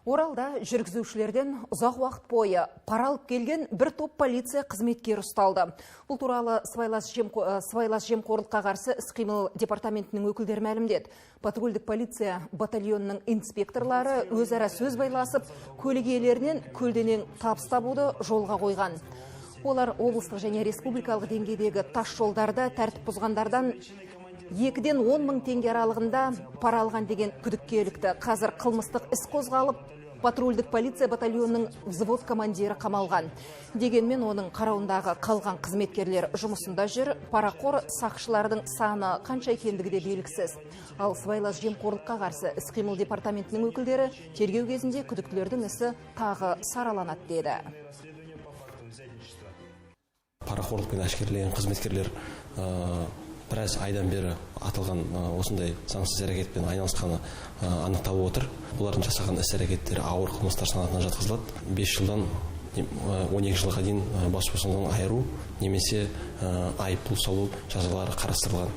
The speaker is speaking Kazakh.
Оралда жүргізушілерден ұзақ уақыт бойы пара алып келген бір топ полиция қызметкері ұсталды. Бұл туралы сыбайлас жемқорлыққа қарсы іс-қимыл департаментінің өкілдері мәлімдеді. Патрульдік полиция батальонының инспекторлары өзара сөз байласып, көлік иелерінен көлденең табыс табуды жолға қойған. Олар облыстық және республикалық деңгейдегі тас жолдарда тәртіп бұзғандардан 2-ден 10 мың теңге аралығында пара алған деген күдікке ілікті. Қазір қылмыстық іс қозғалып, патрульдік полиция батальонының взвод командирі қамалған. Дегенмен оның қарауындағы қалған қызметкерлер жұмысында жүр. Парақор сақшылардың саны қанша екендігі де белгісіз. Ал сыбайлас жемқорлыққа қарсы іс-қимыл департаментінің өкілдері тергеу кезінде күдіктілердің ісі тағы сараланады деді. Парақорлықпен әшкереленген қызметкерлер біраз айдан бері аталған осындай заңсыз әрекетпен айналысқаны анықталып отыр. Олардың жасаған іс-әрекеттері ауыр қылмыстар санатына жатқызылады. 5 жылдан 12 жылға дейін бас бостандығынан айыру немесе айыппұл салу жазалары қарастырылған.